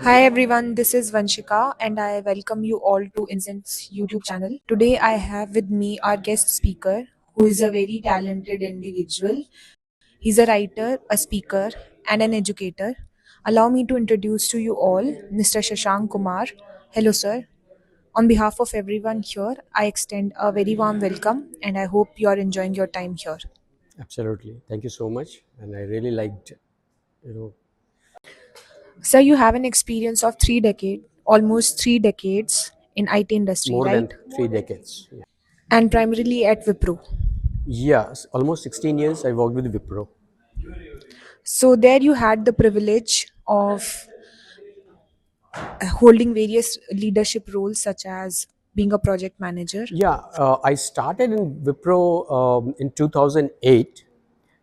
Hi everyone, this is Vanshika and I welcome you all to Inzint's YouTube channel. Today I have with me our guest speaker who is a very talented individual. He's a writer, a speaker and an educator. Allow me to introduce to you all Mr. Shashank Kumar. Hello sir. On behalf of everyone here, I extend a very warm welcome and I hope you are enjoying your time here. Absolutely. Thank you so much. And I really liked, you know, Sir, you have an experience of almost 3 decades in IT industry, more than right? 3 decades. Yeah. And primarily at Wipro. Yes, almost 16 years I worked with Wipro. So there you had the privilege of holding various leadership roles such as being a project manager. Yeah, I started in Wipro in 2008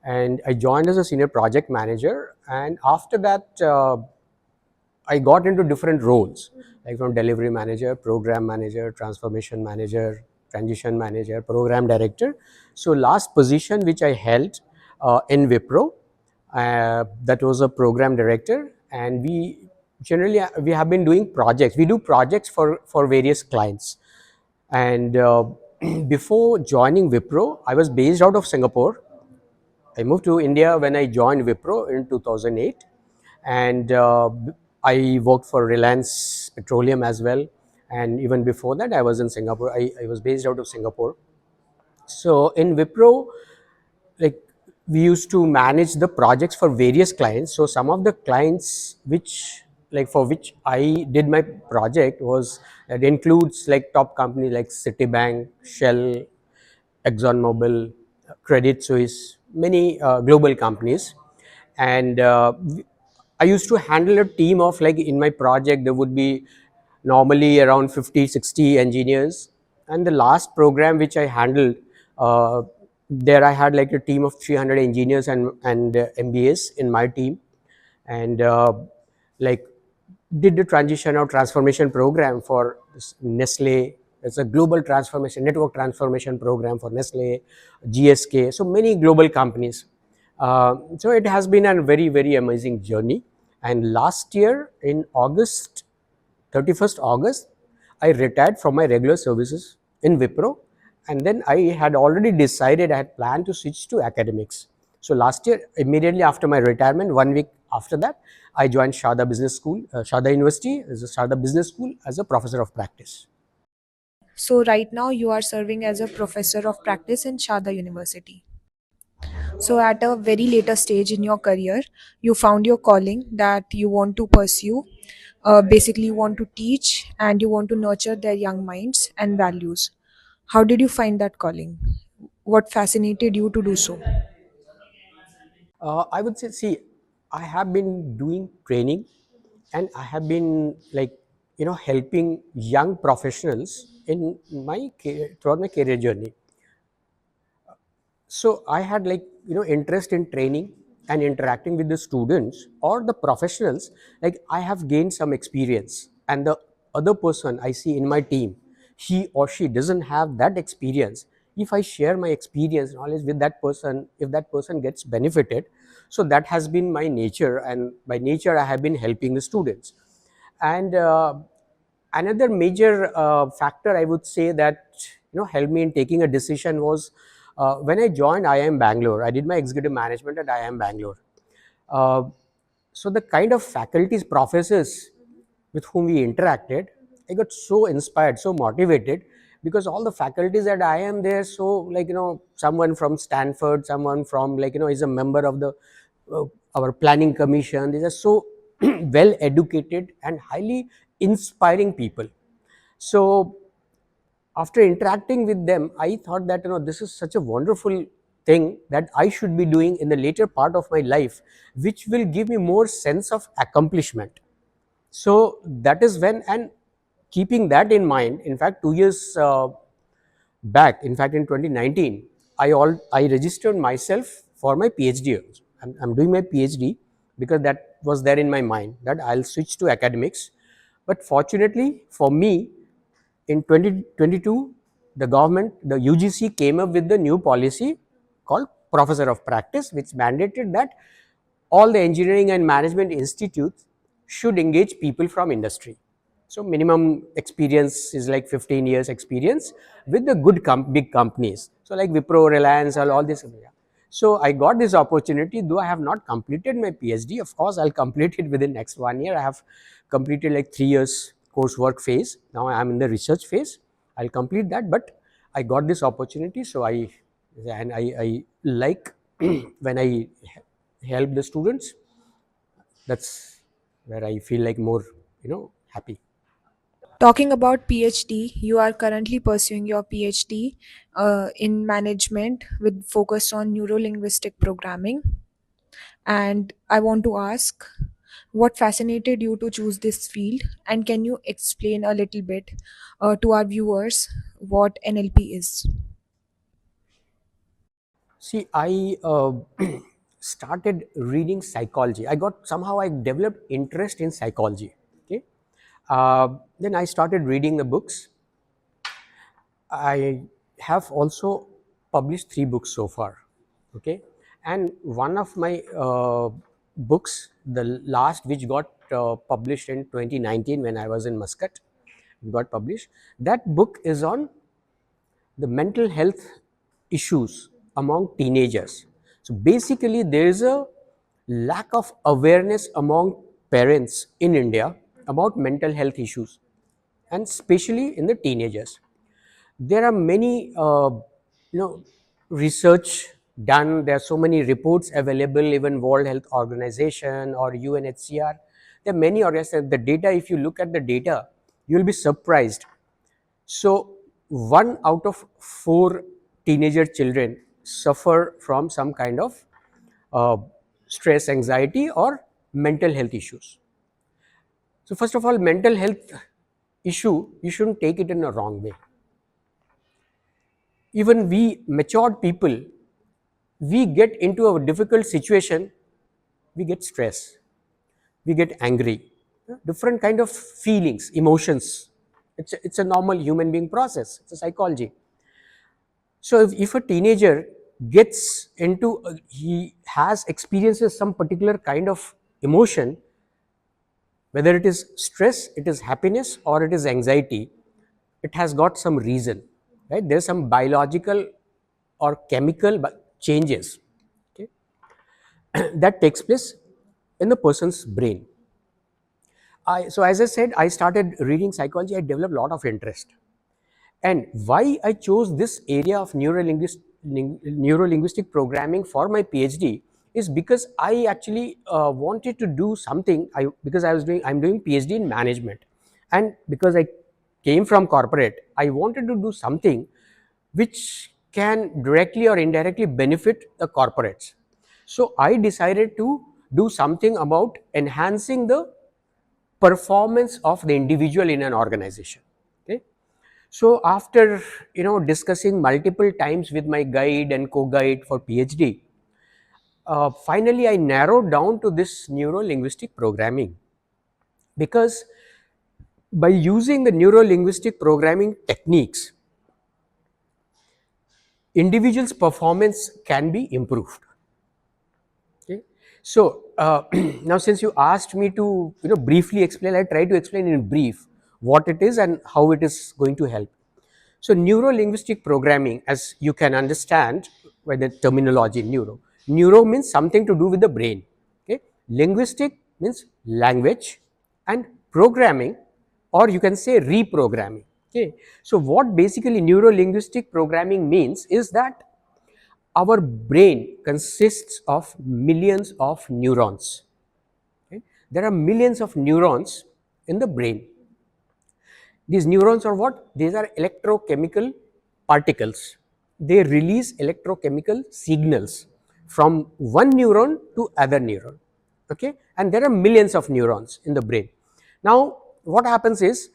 and I joined as a senior project manager. And after that, I got into different roles, like from delivery manager, program manager, transformation manager, transition manager, program director. So last position which I held in Wipro, that was a program director, and we have been doing projects. We do projects for various clients, and before joining Wipro, I was based out of Singapore. I moved to India when I joined Wipro in 2008, and I worked for Reliance Petroleum as well. And even before that, I was in Singapore. I was based out of Singapore. So in Wipro, like we used to manage the projects for various clients. So some of the clients which like for which I did my project was that includes like top companies like Citibank, Shell, ExxonMobil, Credit Suisse, many global companies. And I used to handle a team of, like, in my project, there would be normally around 50, 60 engineers. And the last program which I handled, there I had like a team of 300 engineers and MBAs in my team. And like did the transition or transformation program for Nestle. It's a global transformation, network transformation program for Nestle, GSK, so many global companies. So it has been a very, very amazing journey. And last year in August, 31st August, I retired from my regular services in Wipro. And then I had already decided, I had planned to switch to academics. So last year, immediately after my retirement, 1 week after that, I joined Sharda Business School, Sharda University, as a Sharda Business School as a professor of practice. So right now you are serving as a professor of practice in Sharda University. So at a very later stage in your career, you found your calling that you want to pursue. Basically, you want to teach and you want to nurture their young minds and values. How did you find that calling? What fascinated you to do so? I would say, see, I have been doing training and I have been, like, helping young professionals in throughout my career journey. So I had, like, interest in training and interacting with the students or the professionals. Like, I have gained some experience, and the other person I see in my team, he or she doesn't have that experience. If I share my experience knowledge with that person, if that person gets benefited, so that has been my nature, and by nature I have been helping the students. And another major factor, I would say, that helped me in taking a decision was when I joined IIM Bangalore. I did my executive management at IIM Bangalore. uh, so the kind of faculties, professors with whom we interacted, I got so inspired, so motivated, because all the faculties at IIM, there, so, like, someone from Stanford, someone from, like, is a member of the uh, our planning commission. These are so well educated and highly inspiring people. So after interacting with them, I thought that, this is such a wonderful thing that I should be doing in the later part of my life, which will give me more sense of accomplishment. So that is when, and keeping that in mind, in fact, 2 years back, in fact in 2019, I registered myself for my PhD. I'm doing my PhD because that was there in my mind that I'll switch to academics. But fortunately for me, in 2022, the government, the UGC, came up with the new policy called Professor of Practice, which mandated that all the engineering and management institutes should engage people from industry. So minimum experience is like 15 years experience with the good big companies. So like Wipro, Reliance, all this. Yeah. So I got this opportunity, though I have not completed my PhD. Of course, I'll complete it within next 1 year. I have completed like 3 years coursework phase. Now I am in the research phase. I'll complete that, but I got this opportunity. So I like when I help the students. That's where I feel like more, happy. Talking about PhD, you are currently pursuing your PhD in management with focus on neuro linguistic programming. And I want to ask, what fascinated you to choose this field? And can you explain a little bit to our viewers what NLP is? See, I started reading psychology. I developed interest in psychology. Okay, then I started reading the books. I have also published 3 books so far. Okay, and one of my books, the last which got published in 2019 when I was in Muscat, got published. That book is on the mental health issues among teenagers. So basically, there is a lack of awareness among parents in India about mental health issues, and especially in the teenagers. There are many, research done. There are so many reports available, even World Health Organization or UNHCR. There are many organizations. The data, if you look at the data, you will be surprised. So, 1 out of 4 teenager children suffer from some kind of uh, stress, anxiety, or mental health issues. So, first of all, mental health issue, you shouldn't take it in a wrong way. Even we matured people, we get into a difficult situation, we get stress, we get angry, different kind of feelings, emotions. It's a normal human being process. It's a psychology. So if a teenager gets into, he has experiences some particular kind of emotion, whether it is stress, it is happiness, or it is anxiety, it has got some reason, right? There's some biological or chemical changes, okay, that takes place in the person's brain. So as I said, I started reading psychology. I developed a lot of interest. And why I chose this area of neuro-linguistic programming for my PhD is because I actually wanted to do something. Because I'm doing PhD in management, and because I came from corporate, I wanted to do something which can directly or indirectly benefit the corporates. So I decided to do something about enhancing the performance of the individual in an organization. Okay, so after discussing multiple times with my guide and co-guide for PhD, finally I narrowed down to this neuro-linguistic programming, because by using the neuro-linguistic programming techniques, individuals' performance can be improved. Okay. So now, since you asked me to briefly explain, I try to explain in brief what it is and how it is going to help. So neuro-linguistic programming, as you can understand by the terminology neuro means something to do with the brain. Okay, linguistic means language, and programming, or you can say reprogramming. Okay, so what basically neuro-linguistic programming means is that our brain consists of millions of neurons. Okay? There are millions of neurons in the brain. These neurons are what? These are electrochemical particles. They release electrochemical signals from one neuron to other neuron. Okay, and there are millions of neurons in the brain. Now, what happens is,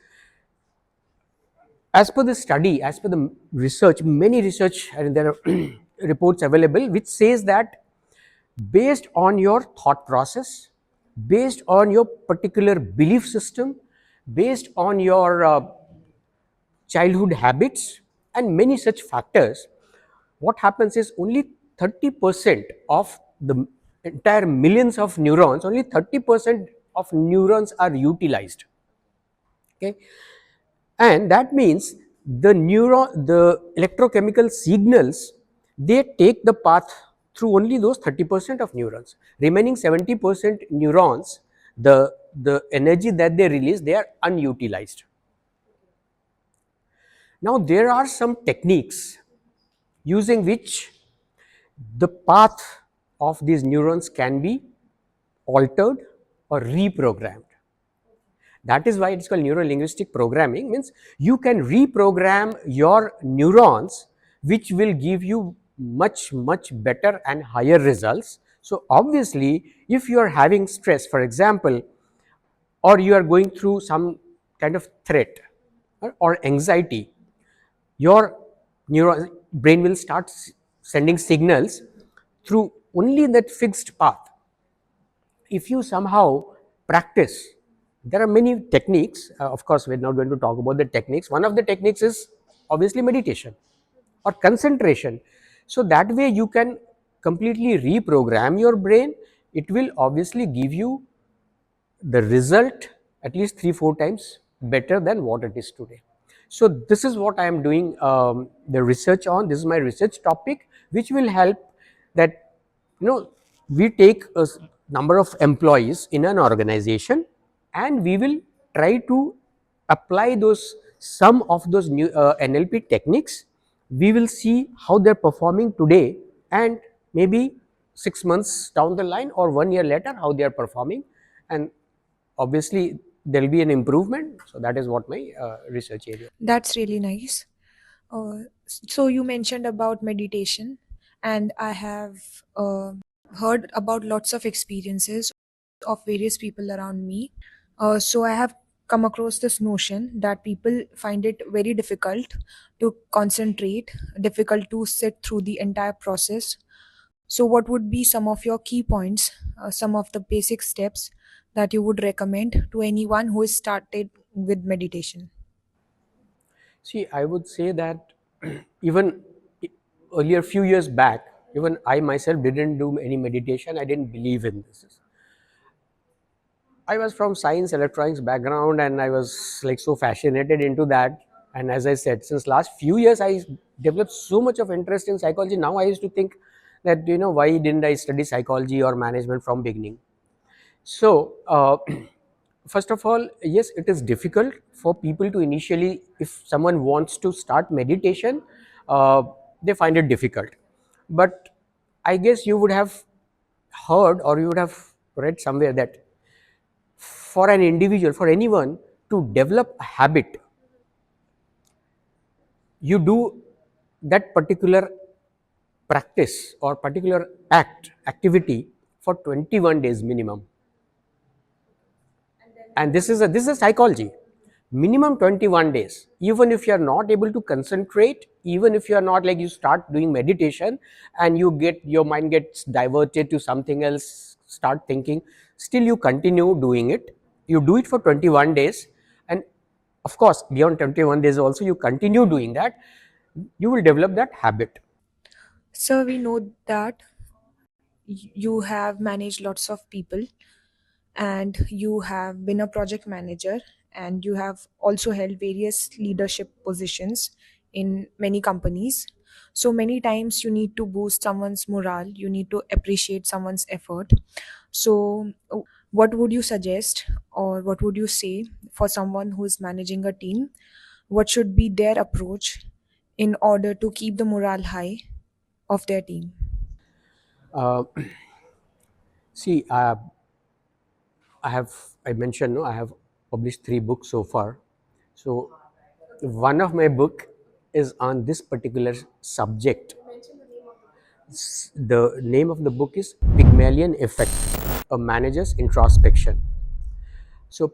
as per the study, as per the research, many research, and there are reports available which says that based on your thought process, based on your particular belief system, based on your childhood habits, and many such factors, what happens is only 30% of the entire millions of neurons, only 30% of neurons are utilized. Okay, and that means the electrochemical signals, they take the path through only those 30% of neurons. Remaining 70% neurons, the energy that they release, they are unutilized. Now there are some techniques using which the path of these neurons can be altered or reprogrammed. That is why it's called neuro-linguistic programming. Means you can reprogram your neurons, which will give you much better and higher results. So obviously, if you are having stress, for example, or you are going through some kind of threat or anxiety, your brain will start sending signals through only that fixed path. If you somehow practice, there are many techniques. Of course, we're not going to talk about the techniques. One of the techniques is obviously meditation or concentration. So that way you can completely reprogram your brain. It will obviously give you the result at least 3 4 times better than what it is today. So this is what I am doing the research on. This is my research topic, which will help that, we take a number of employees in an organization, and we will try to apply those some of those new NLP techniques. We will see how they're performing today, and maybe 6 months down the line or 1 year later how they are performing, and obviously there will be an improvement. So that is what my research area. That's really nice. So you mentioned about meditation, and I have heard about lots of experiences of various people around me. So I have come across this notion that people find it very difficult to concentrate, difficult to sit through the entire process. So, what would be some of your key points, some of the basic steps that you would recommend to anyone who is started with meditation? See, I would say that even earlier, few years back, even I myself didn't do any meditation. I didn't believe in this. I was from science electronics background, and I was like so fascinated into that. And as I said, since last few years, I developed so much of interest in psychology. Now I used to think that, why didn't I study psychology or management from beginning? So, first of all, yes, it is difficult for people to initially, if someone wants to start meditation, uh, they find it difficult. But I guess you would have heard or you would have read somewhere that for an individual, for anyone to develop a habit, you do that particular practice or particular activity for 21 days minimum. And this is a psychology. Minimum 21 days. Even if you are not able to concentrate, even if you are not, like, you start doing meditation and your mind gets diverted to something else, start thinking, still you continue doing it. You do it for 21 days, and of course beyond 21 days also you continue doing that, you will develop that habit. So, we know that you have managed lots of people, and you have been a project manager, and you have also held various leadership positions in many companies. So many times you need to boost someone's morale, you need to appreciate someone's effort. So what would you suggest, or what would you say for someone who is managing a team? What should be their approach in order to keep the morale high of their team? uh, See, I mentioned, no, I have published 3 books so far. So one of my book is on this particular subject. The name of the book is Pygmalion Effect, a manager's introspection. So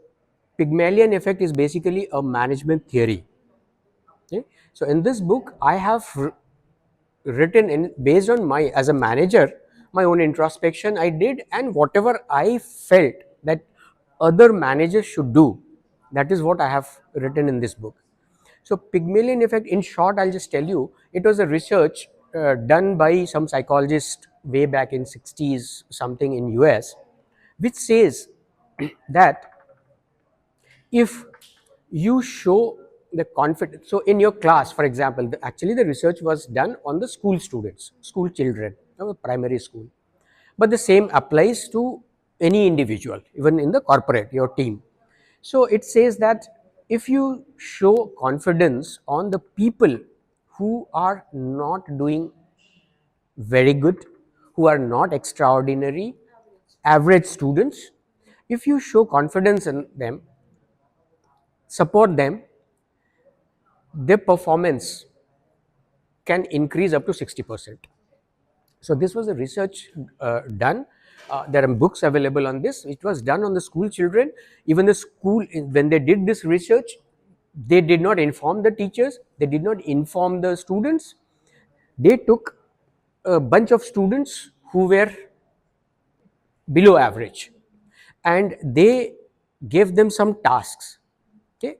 Pygmalion effect is basically a management theory. Okay? So in this book, I have written in based on my, as a manager, my own introspection I did, and whatever I felt that other managers should do, that is what I have written in this book. So Pygmalion effect, in short, I'll just tell you, it was a research done by some psychologist way back in 60s something in US, which says that if you show the confidence, so in your class, for example, actually the research was done on the school students, school children, primary school, but the same applies to any individual, even in the corporate, your team. So it says that if you show confidence on the people who are not doing very good, who are not extraordinary, average students, if you show confidence in them, support them, their performance can increase up to 60%. So this was a research done. There are books available on this. It was done on the school children. Even the school, when they did this research, they did not inform the teachers, they did not inform the students. They took a bunch of students who were below average, and they gave them some tasks, okay,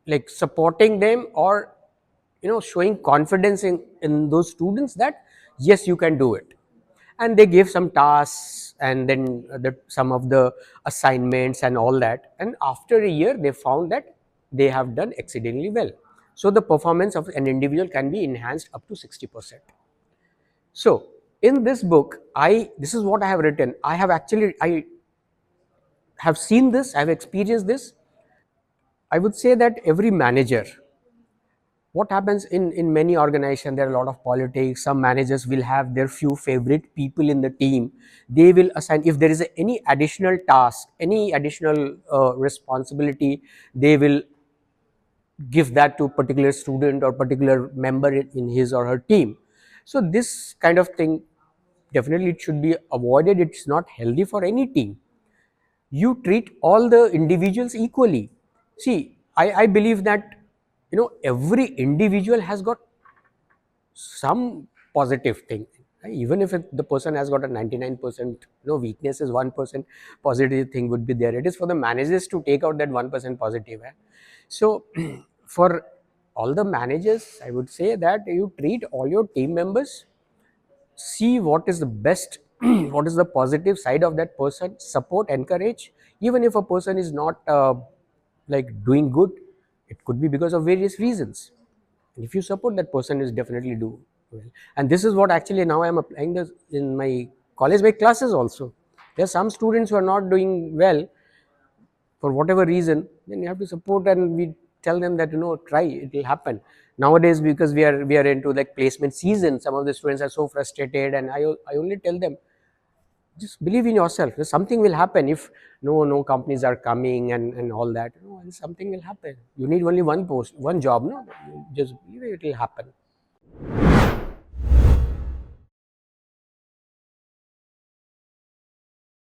like supporting them, or showing confidence in those students that yes, you can do it. And they gave some tasks, and then some of the assignments and all that, and after a year they found that they have done exceedingly well. So the performance of an individual can be enhanced up to 60%. So in this book, this is what I have written. I have seen this, I have experienced this. I would say that every manager, what happens in many organizations, there are a lot of politics. Some managers will have their few favorite people in the team. They will assign, if there is any additional task, any additional responsibility, they will give that to particular student or particular member in his or her team. So this kind of thing, definitely it should be avoided. It's not healthy for any team. You treat all the individuals equally. See, I believe that every individual has got some positive thing. Even if the person has got a 99% weakness, is 1% positive thing would be there. It is for the managers to take out that 1% positive. So for all the managers, I would say that you treat all your team members, see what is the best, what is the positive side of that person, support, encourage. Even if a person is not like doing good, it could be because of various reasons, and if you support that person, is definitely do well. And this is what actually now I am applying this in my college by classes also. There are some students who are not doing well for whatever reason, then you have to support, and we tell them that try, it will happen. Nowadays, because we are into like placement season, some of the students are so frustrated, and I only tell them, just believe in yourself. Something will happen. If no companies are coming and all that, something will happen. You need only one post, one job, no, just believe it will happen.